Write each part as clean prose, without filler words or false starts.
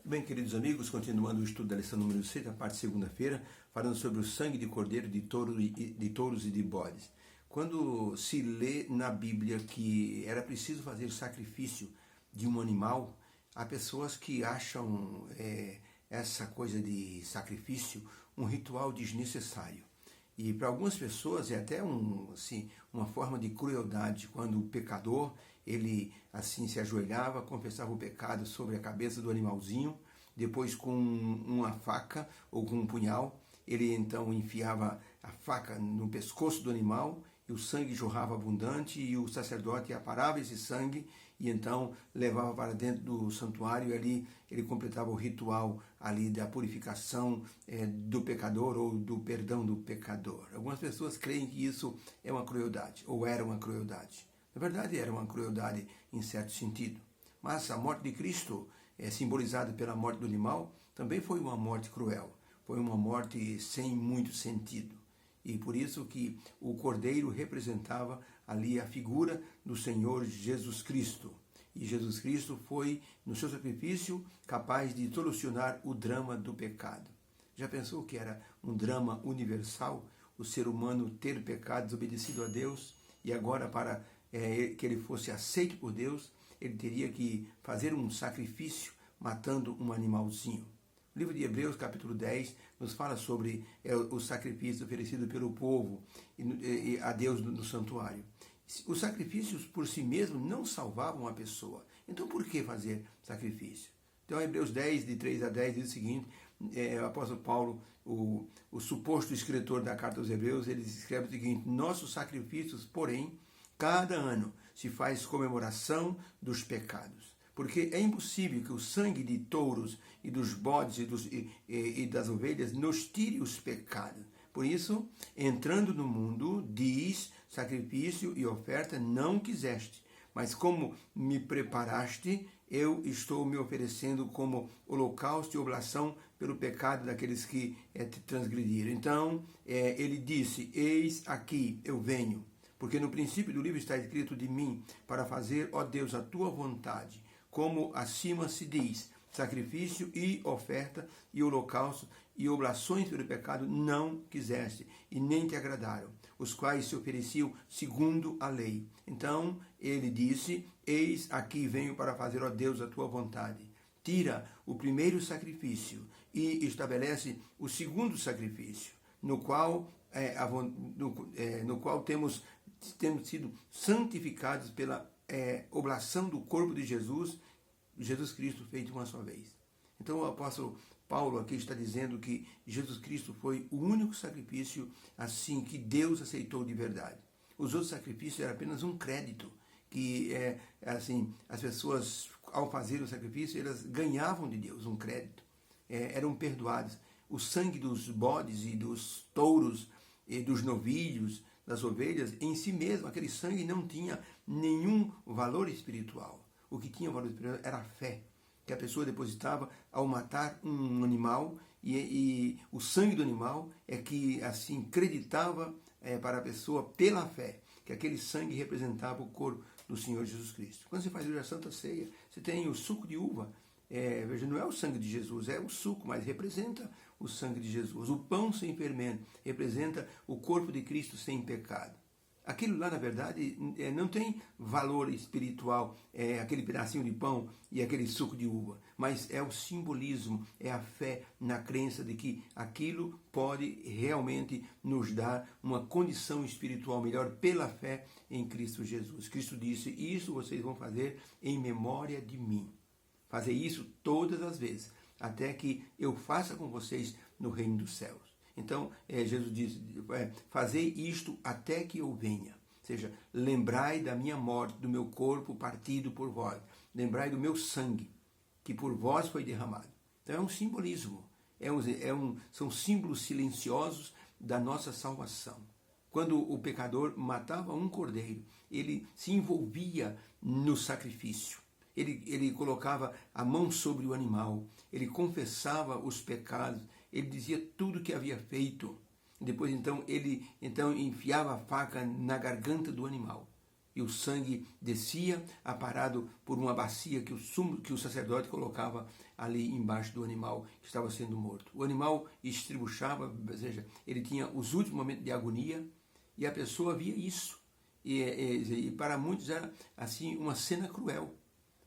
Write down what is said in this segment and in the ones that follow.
Bem, queridos amigos, continuando o estudo da lição número 6, a parte segunda-feira, falando sobre o sangue de cordeiro, de touros e de bodes. Quando se lê na Bíblia que era preciso fazer sacrifício de um animal, há pessoas que acham essa coisa de sacrifício um ritual desnecessário. E para algumas pessoas é até uma forma de crueldade, quando o pecador, ele assim se ajoelhava, confessava o pecado sobre a cabeça do animalzinho, depois com uma faca ou com um punhal, ele então enfiava a faca no pescoço do animal e o sangue jorrava abundante e o sacerdote aparava esse sangue e então levava para dentro do santuário e ali ele completava o ritual ali da purificação do pecador ou do perdão do pecador. Algumas pessoas creem que isso é uma crueldade, ou era uma crueldade. Na verdade, era uma crueldade em certo sentido. Mas a morte de Cristo, simbolizada pela morte do animal, também foi uma morte cruel. Foi uma morte sem muito sentido. E por isso que o cordeiro representava ali a figura do Senhor Jesus Cristo. E Jesus Cristo foi, no seu sacrifício, capaz de solucionar o drama do pecado. Já pensou que era um drama universal? O ser humano ter pecado, desobedecido a Deus, e agora para que ele fosse aceito por Deus, ele teria que fazer um sacrifício matando um animalzinho. O livro de Hebreus, capítulo 10, nos fala sobre o sacrifício oferecido pelo povo a Deus no santuário. Os sacrifícios por si mesmos não salvavam a pessoa. Então, por que fazer sacrifício? Então, Hebreus 10, de 3 a 10, diz o seguinte, o apóstolo Paulo, o suposto escritor da carta aos Hebreus, ele escreve o seguinte: nossos sacrifícios, porém, cada ano se faz comemoração dos pecados. Porque é impossível que o sangue de touros e dos bodes e das ovelhas nos tire os pecados. Por isso, entrando no mundo, diz, sacrifício e oferta não quiseste, mas como me preparaste, eu estou me oferecendo como holocausto e oblação pelo pecado daqueles que te transgrediram. Então, ele disse, eis aqui, eu venho. Porque no princípio do livro está escrito de mim, para fazer, ó Deus, a tua vontade. Como acima se diz, sacrifício e oferta e holocausto e oblações pelo pecado não quiseste e nem te agradaram, os quais se ofereciam segundo a lei. Então ele disse, eis aqui venho para fazer, ó Deus, a tua vontade. Tira o primeiro sacrifício e estabelece o segundo sacrifício, no qual temos sido santificados pela oblação do corpo de Jesus Cristo feito uma só vez. Então o apóstolo Paulo aqui está dizendo que Jesus Cristo foi o único sacrifício assim que Deus aceitou de verdade. Os outros sacrifícios eram apenas um crédito que as pessoas ao fazer o sacrifício elas ganhavam de Deus um crédito, eram perdoados. O sangue dos bodes e dos touros e dos novilhos, das ovelhas, em si mesmo, aquele sangue não tinha nenhum valor espiritual. O que tinha valor espiritual era a fé, que a pessoa depositava ao matar um animal, e o sangue do animal é que, assim, acreditava para a pessoa, pela fé, que aquele sangue representava o corpo do Senhor Jesus Cristo. Quando você faz a Santa Ceia, você tem o suco de uva, veja, não é o sangue de Jesus, é o suco, mas representa o sangue de Jesus. O pão sem fermento representa o corpo de Cristo sem pecado. Aquilo lá, na verdade, não tem valor espiritual, aquele pedacinho de pão e aquele suco de uva, mas é o simbolismo, é a fé na crença de que aquilo pode realmente nos dar uma condição espiritual melhor pela fé em Cristo Jesus. Cristo disse, isso vocês vão fazer em memória de mim. Fazer isso todas as vezes, até que eu faça com vocês no reino dos céus. Então, Jesus disse, fazei isto até que eu venha. Ou seja, lembrai da minha morte, do meu corpo partido por vós. Lembrai do meu sangue, que por vós foi derramado. Então é um simbolismo, são símbolos silenciosos da nossa salvação. Quando o pecador matava um cordeiro, ele se envolvia no sacrifício. Ele colocava a mão sobre o animal, ele confessava os pecados, ele dizia tudo o que havia feito. Depois, ele enfiava a faca na garganta do animal. e o sangue descia, aparado por uma bacia que o sacerdote colocava ali embaixo do animal que estava sendo morto. O animal estribuchava, ou seja, ele tinha os últimos momentos de agonia, e a pessoa via isso. E para muitos era assim uma cena cruel,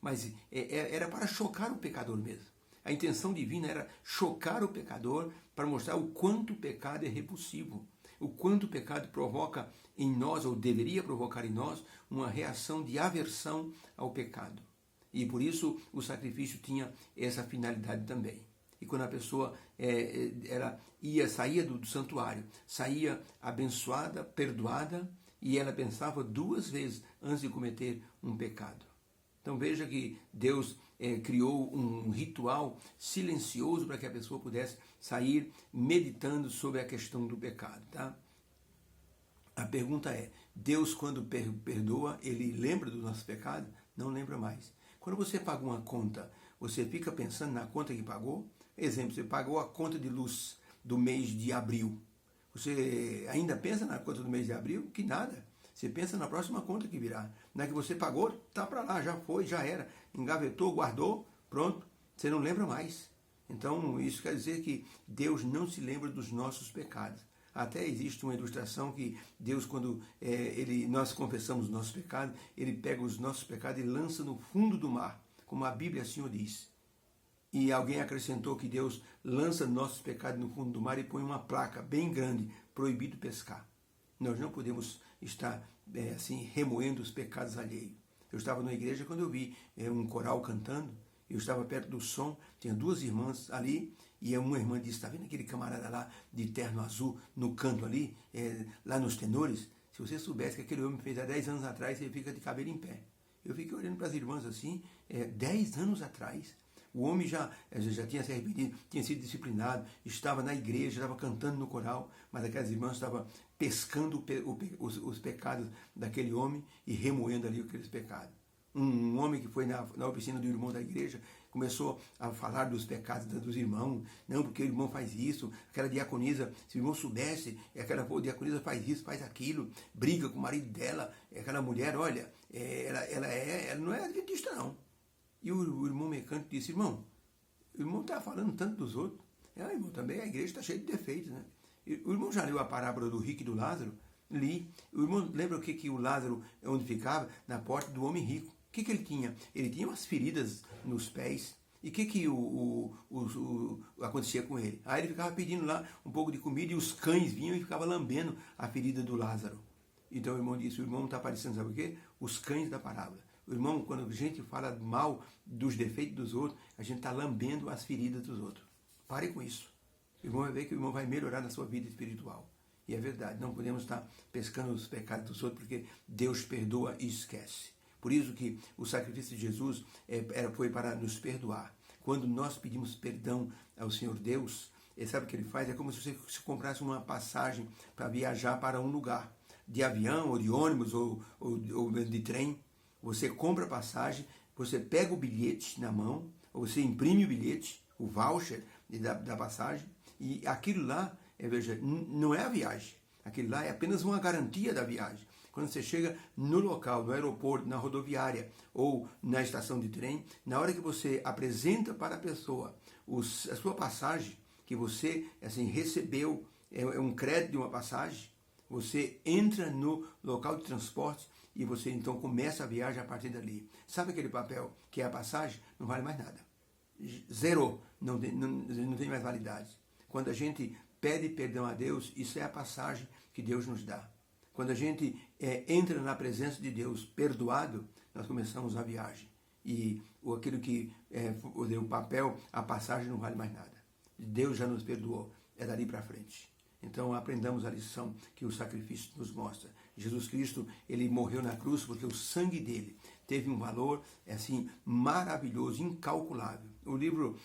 mas era para chocar o pecador mesmo. A intenção divina era chocar o pecador para mostrar o quanto o pecado é repulsivo, o quanto o pecado provoca em nós, ou deveria provocar em nós, uma reação de aversão ao pecado. E por isso o sacrifício tinha essa finalidade também. E quando a pessoa saía do santuário, saía abençoada, perdoada, e ela pensava 2 vezes antes de cometer um pecado. Então veja que Deus criou um ritual silencioso para que a pessoa pudesse sair meditando sobre a questão do pecado. Tá? A pergunta é, Deus quando perdoa, ele lembra do nosso pecado? Não lembra mais. Quando você paga uma conta, você fica pensando na conta que pagou? Exemplo, você pagou a conta de luz do mês de abril. Você ainda pensa na conta do mês de abril? Que nada. Você pensa na próxima conta que virá. Na que você pagou, tá para lá, já foi, já era. Engavetou, guardou, pronto. Você não lembra mais. Então, isso quer dizer que Deus não se lembra dos nossos pecados. Até existe uma ilustração que Deus, quando nós confessamos os nossos pecados, ele pega os nossos pecados e lança no fundo do mar, como a Bíblia assim o diz. E alguém acrescentou que Deus lança nossos pecados no fundo do mar e põe uma placa bem grande, proibido pescar. Nós não podemos estar assim remoendo os pecados alheios. Eu estava na igreja quando eu vi um coral cantando, eu estava perto do som, tinha 2 irmãs ali, e uma irmã disse, está vendo aquele camarada lá de terno azul no canto ali, lá nos tenores? Se você soubesse que aquele homem fez há 10 anos atrás, ele fica de cabelo em pé. Eu fiquei olhando para as irmãs assim, 10 anos atrás. O homem já tinha se arrependido, tinha sido disciplinado, estava na igreja, estava cantando no coral, mas aquelas irmãs estavam pescando os pecados daquele homem e remoendo ali aqueles pecados. Um homem que foi na oficina do irmão da igreja começou a falar dos pecados dos irmãos. Não, porque o irmão faz isso, aquela diaconisa, se o irmão soubesse, aquela diaconisa faz isso, faz aquilo, briga com o marido dela, aquela mulher, olha, ela não é adventista não. E o irmão mecânico disse, irmão, o irmão está falando tanto dos outros. Irmão, também a igreja está cheia de defeitos, né? O irmão já leu a parábola do rico e do Lázaro? Li. O irmão lembra o que o Lázaro, onde ficava? Na porta do homem rico. O que ele tinha? Ele tinha umas feridas nos pés. E o que acontecia com ele? Aí ele ficava pedindo lá um pouco de comida e os cães vinham e ficavam lambendo a ferida do Lázaro. Então o irmão disse, o irmão está parecendo, sabe o quê? Os cães da parábola. O irmão, quando a gente fala mal dos defeitos dos outros, a gente está lambendo as feridas dos outros. Pare com isso. O irmão vai ver que o irmão vai melhorar na sua vida espiritual. E é verdade, não podemos estar pescando os pecados dos outros, porque Deus perdoa e esquece. Por isso que o sacrifício de Jesus foi para nos perdoar. Quando nós pedimos perdão ao Senhor Deus, sabe o que ele faz? É como se você comprasse uma passagem para viajar para um lugar, de avião, ou de ônibus, ou de trem. Você compra a passagem, você pega o bilhete na mão, ou você imprime o bilhete, o voucher da passagem, e aquilo lá, veja, não é a viagem. Aquilo lá é apenas uma garantia da viagem. Quando você chega no local, no aeroporto, na rodoviária ou na estação de trem, na hora que você apresenta para a pessoa a sua passagem, que você assim, recebeu, é um crédito de uma passagem, você entra no local de transporte e você então começa a viagem a partir dali. Sabe aquele papel que é a passagem? Não vale mais nada. Zerou, não tem mais validade. Quando a gente pede perdão a Deus, isso é a passagem que Deus nos dá. Quando a gente entra na presença de Deus perdoado, nós começamos a viagem. E aquilo que o papel, a passagem não vale mais nada. Deus já nos perdoou, é dali para frente. Então aprendamos a lição que o sacrifício nos mostra. Jesus Cristo, ele morreu na cruz porque o sangue dele teve um valor assim maravilhoso, incalculável. O livro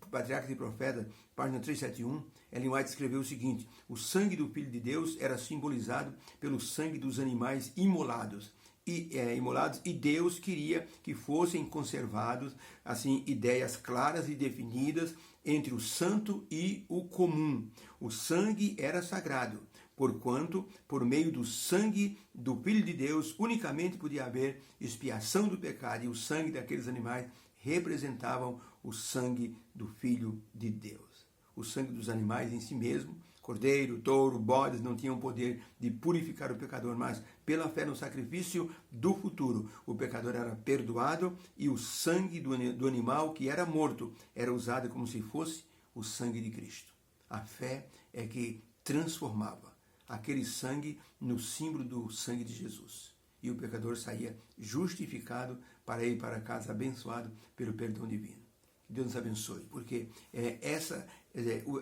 Patriarcas e Profetas, página 371, Ellen White escreveu o seguinte: o sangue do Filho de Deus era simbolizado pelo sangue dos animais imolados. E Deus queria que fossem conservados assim ideias claras e definidas entre o santo e o comum. O sangue era sagrado, porquanto, por meio do sangue do Filho de Deus, unicamente podia haver expiação do pecado, e o sangue daqueles animais representavam o sangue do Filho de Deus. O sangue dos animais em si mesmo, cordeiro, touro, bodes, não tinham poder de purificar o pecador, mas pela fé no sacrifício do futuro, o pecador era perdoado e o sangue do animal que era morto era usado como se fosse o sangue de Cristo. A fé é que transformava aquele sangue no símbolo do sangue de Jesus. E o pecador saía justificado para ir para casa abençoado pelo perdão divino. Que Deus nos abençoe, porque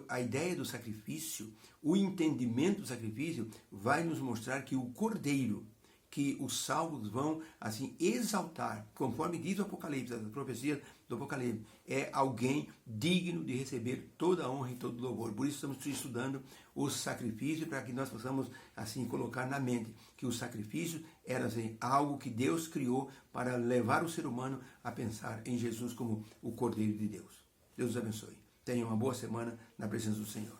a ideia do sacrifício, o entendimento do sacrifício vai nos mostrar que o cordeiro, que os salvos vão assim exaltar, conforme diz o Apocalipse, as profecias do Apocalipse, é alguém digno de receber toda a honra e todo o louvor. Por isso estamos estudando os sacrifícios, para que nós possamos assim colocar na mente que o sacrifício era assim, algo que Deus criou para levar o ser humano a pensar em Jesus como o Cordeiro de Deus. Deus os abençoe. Tenham uma boa semana na presença do Senhor.